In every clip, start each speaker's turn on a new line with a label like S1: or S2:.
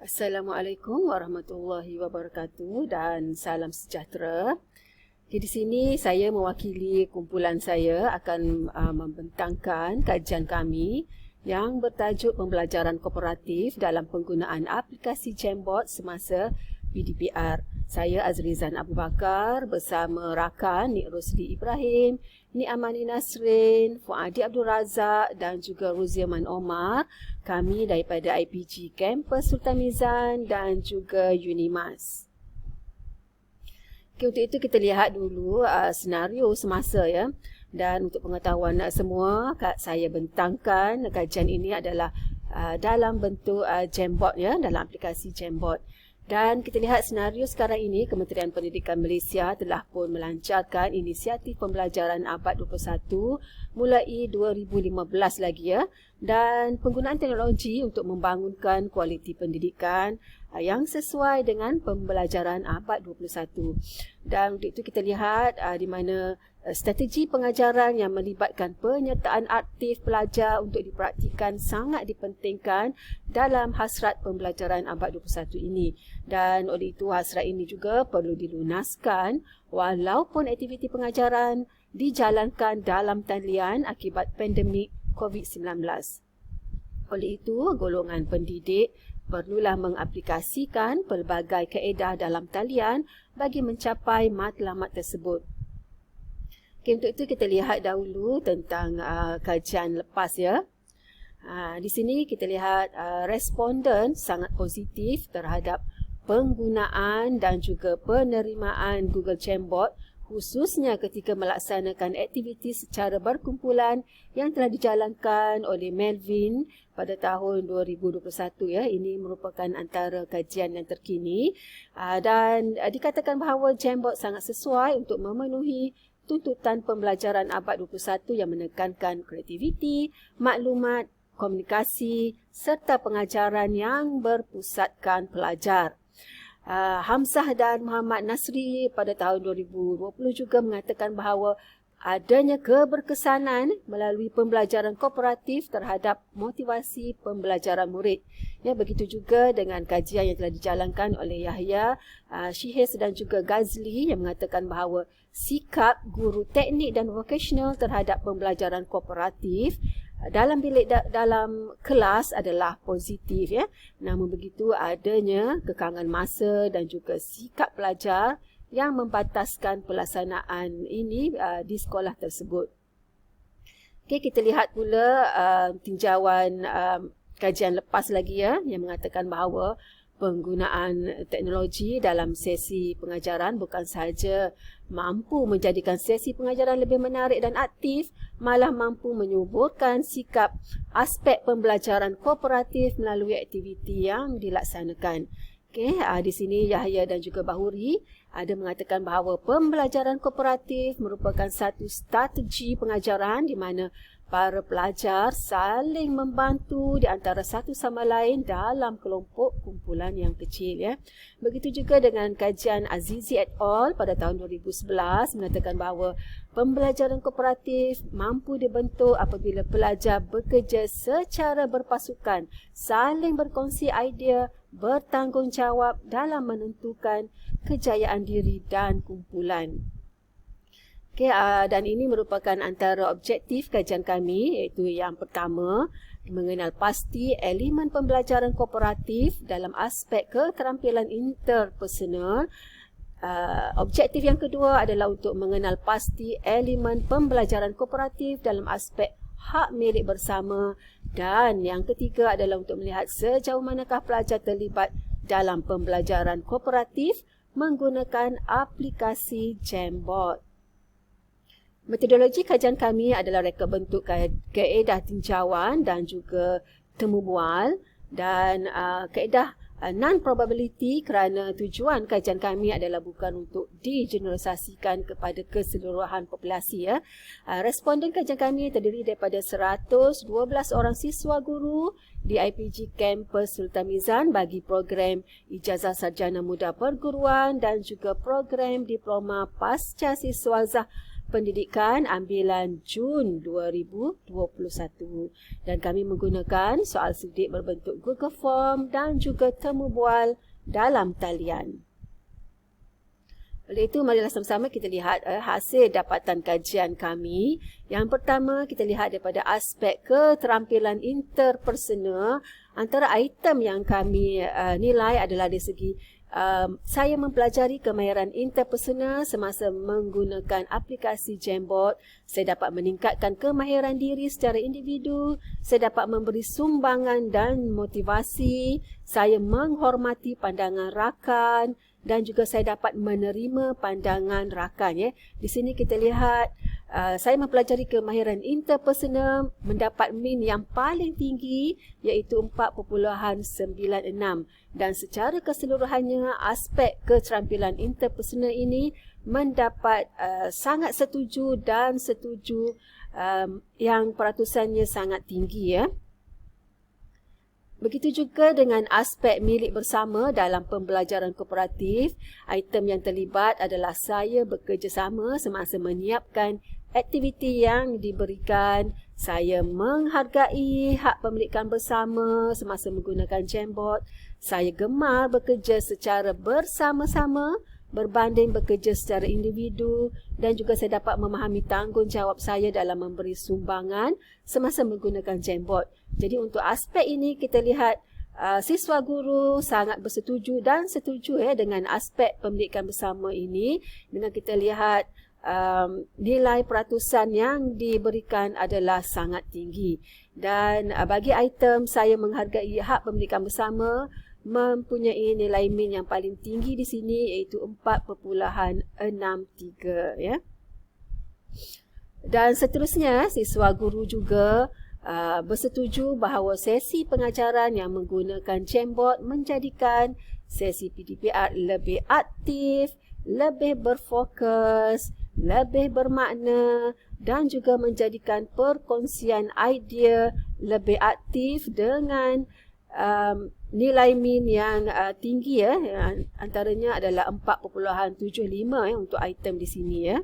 S1: Assalamualaikum warahmatullahi wabarakatuh dan salam sejahtera. Di sini saya mewakili kumpulan saya akan membentangkan kajian kami yang bertajuk pembelajaran kooperatif dalam penggunaan aplikasi Jamboard semasa PDPR. Saya Azrizan Abu Bakar bersama rakan Nik Rosli Ibrahim, Nik Amani Nasrin, Fuadi Abdul Razak dan juga Ruziaman Omar. Kami daripada IPG Kampus Sultan Mizan dan juga Unimas. Okay, untuk itu kita lihat dulu senario semasa ya. Dan untuk pengetahuan semua, saya bentangkan kajian ini adalah dalam bentuk Jamboard ya, dalam aplikasi Jamboard. Dan kita lihat senario sekarang ini, Kementerian Pendidikan Malaysia telah pun melancarkan inisiatif pembelajaran abad 21 mulai 2015 lagi ya. Dan penggunaan teknologi untuk membangunkan kualiti pendidikan yang sesuai dengan pembelajaran abad 21. Dan untuk itu kita lihat di mana strategi pengajaran yang melibatkan penyertaan aktif pelajar untuk dipraktikkan sangat dipentingkan dalam hasrat pembelajaran abad 21 ini. Dan oleh itu hasrat ini juga perlu dilunaskan walaupun aktiviti pengajaran dijalankan dalam talian akibat pandemik COVID-19. Oleh itu, golongan pendidik perlulah mengaplikasikan pelbagai kaedah dalam talian bagi mencapai matlamat tersebut. Okay, untuk itu kita lihat dahulu tentang kajian lepas ya. Di sini kita lihat responden sangat positif terhadap penggunaan dan juga penerimaan Google Jamboard khususnya ketika melaksanakan aktiviti secara berkumpulan yang telah dijalankan oleh Melvin pada tahun 2021 ya. Ini merupakan antara kajian yang terkini dan dikatakan bahawa Jamboard sangat sesuai untuk memenuhi tuntutan pembelajaran abad 21 yang menekankan kreativiti, maklumat, komunikasi serta pengajaran yang berpusatkan pelajar. Hamzah dan Muhammad Nasri pada tahun 2020 juga mengatakan bahawa adanya keberkesanan melalui pembelajaran kooperatif terhadap motivasi pembelajaran murid. Ya, begitu juga dengan kajian yang telah dijalankan oleh Yahya, Shihez dan juga Ghazli yang mengatakan bahawa sikap guru teknik dan vokasional terhadap pembelajaran kooperatif dalam bilik dalam kelas adalah positif ya. Namun begitu adanya kekangan masa dan juga sikap pelajar yang membataskan pelaksanaan ini di sekolah tersebut. Okey, kita lihat pula tinjauan kajian lepas lagi ya yang mengatakan bahawa penggunaan teknologi dalam sesi pengajaran bukan sahaja mampu menjadikan sesi pengajaran lebih menarik dan aktif, malah mampu menyuburkan sikap aspek pembelajaran kooperatif melalui aktiviti yang dilaksanakan. Okay, di sini Yahya dan juga Bahuri ada mengatakan bahawa pembelajaran kooperatif merupakan satu strategi pengajaran di mana para pelajar saling membantu di antara satu sama lain dalam kelompok kumpulan yang kecil ya. Begitu juga dengan kajian Azizi et al. Pada tahun 2011 mengatakan bahawa pembelajaran kooperatif mampu dibentuk apabila pelajar bekerja secara berpasukan, saling berkongsi idea, bertanggungjawab dalam menentukan kejayaan diri dan kumpulan. Okay, dan ini merupakan antara objektif kajian kami, iaitu yang pertama, mengenal pasti elemen pembelajaran kooperatif dalam aspek keterampilan interpersonal. Objektif yang kedua adalah untuk mengenal pasti elemen pembelajaran kooperatif dalam aspek hak milik bersama. Dan yang ketiga adalah untuk melihat sejauh manakah pelajar terlibat dalam pembelajaran kooperatif menggunakan aplikasi Jamboard. Metodologi kajian kami adalah reka bentuk kaedah tinjauan dan juga temu bual dan kaedah non-probability kerana tujuan kajian kami adalah bukan untuk digeneralisasikan kepada keseluruhan populasi ya. Responden kajian kami terdiri daripada 112 orang siswa guru di IPG Kampus Sultan Mizan bagi program Ijazah Sarjana Muda Perguruan dan juga program Diploma Pasca Siswazah Pendidikan ambilan Jun 2021 dan kami menggunakan soal sedik berbentuk Google Form dan juga temu bual dalam talian. Oleh itu, marilah sama-sama kita lihat hasil dapatan kajian kami. Yang pertama, kita lihat daripada aspek keterampilan interpersonal. Antara item yang kami nilai adalah dari segi saya mempelajari kemahiran interpersonal semasa menggunakan aplikasi Jamboard. Saya dapat meningkatkan kemahiran diri secara individu. Saya dapat memberi sumbangan dan motivasi. Saya menghormati pandangan rakan dan juga saya dapat menerima pandangan rakan. Ya. Di sini kita lihat saya mempelajari kemahiran interpersonal mendapat min yang paling tinggi iaitu 4.96 dan secara keseluruhannya aspek keterampilan interpersonal ini mendapat sangat setuju dan setuju yang peratusannya sangat tinggi ya. Begitu juga dengan aspek milik bersama dalam pembelajaran kooperatif. Item yang terlibat adalah saya bekerjasama semasa menyiapkan aktiviti yang diberikan. Saya menghargai hak pemilikan bersama semasa menggunakan Jamboard. Saya gemar bekerja secara bersama-sama berbanding bekerja secara individu dan juga saya dapat memahami tanggungjawab saya dalam memberi sumbangan semasa menggunakan Jamboard. Jadi untuk aspek ini kita lihat siswa guru sangat bersetuju dan setuju dengan aspek pendidikan bersama ini. Dengan kita lihat nilai peratusan yang diberikan adalah sangat tinggi. Dan bagi item saya menghargai hak pendidikan bersama mempunyai nilai min yang paling tinggi di sini iaitu 4.63 ya. Dan seterusnya siswa guru juga bersetuju bahawa sesi pengajaran yang menggunakan Jamboard menjadikan sesi PDPR lebih aktif, lebih berfokus, lebih bermakna dan juga menjadikan perkongsian idea lebih aktif dengan nilai min yang tinggi ya, antaranya adalah 4.75 untuk item di sini ya.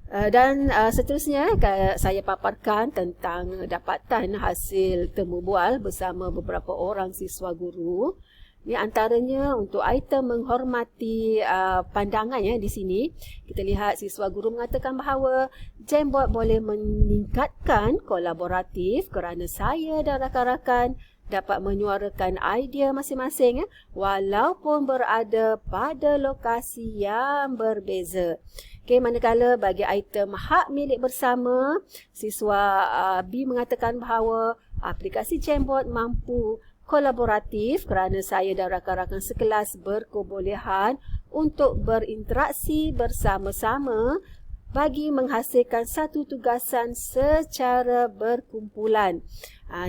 S1: Dan seterusnya saya paparkan tentang dapatan hasil temu bual bersama beberapa orang siswa guru. Ini antaranya untuk item menghormati pandangan ya di sini. Kita lihat siswa guru mengatakan bahawa Jamboard boleh meningkatkan kolaboratif kerana saya dan rakan-rakan dapat menyuarakan idea masing-masing walaupun berada pada lokasi yang berbeza. Okay, manakala bagi item hak milik bersama, siswa B mengatakan bahawa aplikasi Jamboard mampu kolaboratif kerana saya dan rakan-rakan sekelas berkebolehan untuk berinteraksi bersama-sama bagi menghasilkan satu tugasan secara berkumpulan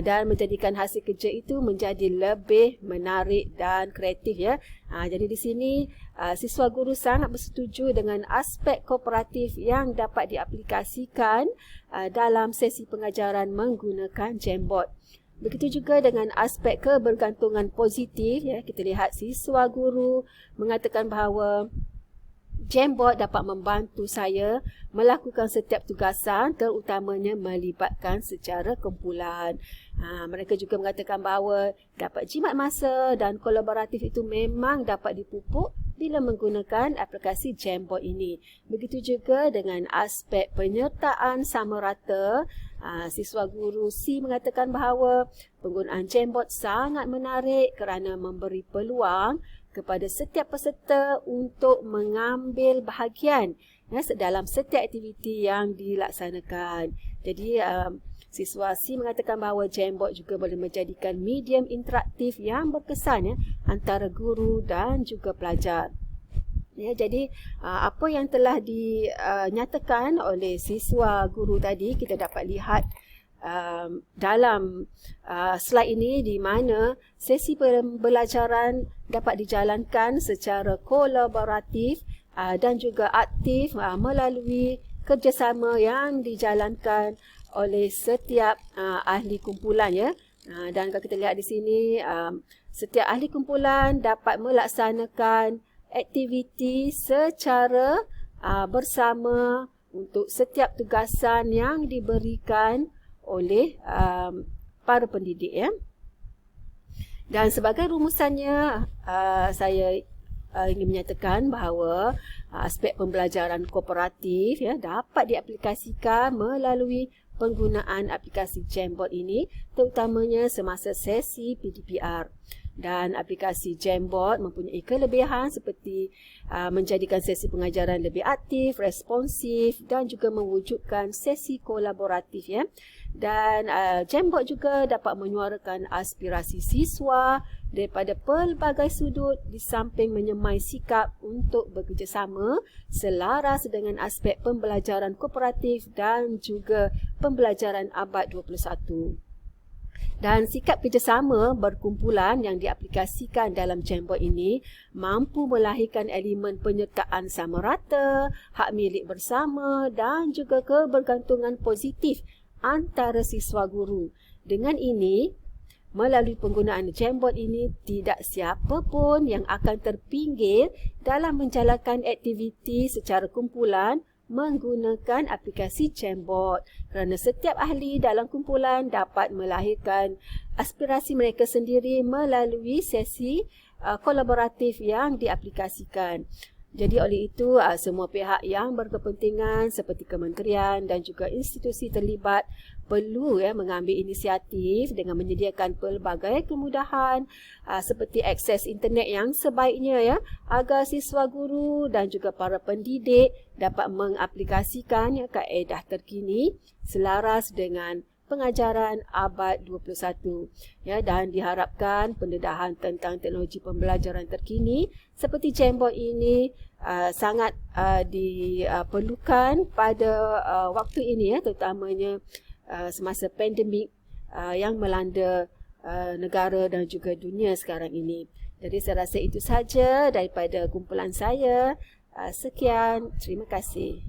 S1: dan menjadikan hasil kerja itu menjadi lebih menarik dan kreatif ya. Jadi di sini siswa guru sangat bersetuju dengan aspek kooperatif yang dapat diaplikasikan dalam sesi pengajaran menggunakan Jamboard. Begitu juga dengan aspek kebergantungan positif ya, kita lihat siswa guru mengatakan bahawa Jamboard dapat membantu saya melakukan setiap tugasan terutamanya melibatkan secara kumpulan. Mereka juga mengatakan bahawa dapat jimat masa dan kolaboratif itu memang dapat dipupuk bila menggunakan aplikasi Jamboard ini. Begitu juga dengan aspek penyertaan sama rata. Siswa guru C mengatakan bahawa penggunaan Jamboard sangat menarik kerana memberi peluang kepada setiap peserta untuk mengambil bahagian dalam setiap aktiviti yang dilaksanakan. Jadi siswa C mengatakan bahawa Jamboard juga boleh menjadikan medium interaktif yang berkesan antara guru dan juga pelajar. Ya, jadi apa yang telah dinyatakan oleh siswa guru tadi kita dapat lihat dalam slide ini di mana sesi pembelajaran dapat dijalankan secara kolaboratif dan juga aktif melalui kerjasama yang dijalankan oleh setiap ahli kumpulan ya. Dan kalau kita lihat di sini setiap ahli kumpulan dapat melaksanakan aktiviti secara bersama untuk setiap tugasan yang diberikan oleh para pendidik, ya. Dan sebagai rumusannya, saya ingin menyatakan bahawa aspek pembelajaran kooperatif, ya, dapat diaplikasikan melalui penggunaan aplikasi Jamboard ini, terutamanya semasa sesi PDPR. Dan aplikasi Jamboard mempunyai kelebihan seperti menjadikan sesi pengajaran lebih aktif, responsif dan juga mewujudkan sesi kolaboratif, ya. Dan Jamboard juga dapat menyuarakan aspirasi siswa daripada pelbagai sudut di samping menyemai sikap untuk bekerjasama selaras dengan aspek pembelajaran kooperatif dan juga pembelajaran abad 21. Dan sikap kerjasama berkumpulan yang diaplikasikan dalam Jamboard ini mampu melahirkan elemen penyertaan sama rata, hak milik bersama dan juga kebergantungan positif antara siswa guru. Dengan ini, melalui penggunaan Jamboard ini, tidak siapa pun yang akan terpinggir dalam menjalankan aktiviti secara kumpulan menggunakan aplikasi Jamboard, kerana setiap ahli dalam kumpulan dapat melahirkan aspirasi mereka sendiri melalui sesi kolaboratif yang diaplikasikan. Jadi oleh itu, semua pihak yang berkepentingan seperti kementerian dan juga institusi terlibat perlu, ya, mengambil inisiatif dengan menyediakan pelbagai kemudahan seperti akses internet yang sebaiknya, ya, agar siswa guru dan juga para pendidik dapat mengaplikasikan, ya, kaedah terkini selaras dengan pengajaran abad 21, ya, dan diharapkan pendedahan tentang teknologi pembelajaran terkini seperti Jamboard ini sangat diperlukan pada waktu ini, ya, terutamanya semasa pandemik yang melanda negara dan juga dunia sekarang ini. Jadi saya rasa itu saja daripada kumpulan saya. Sekian, terima kasih.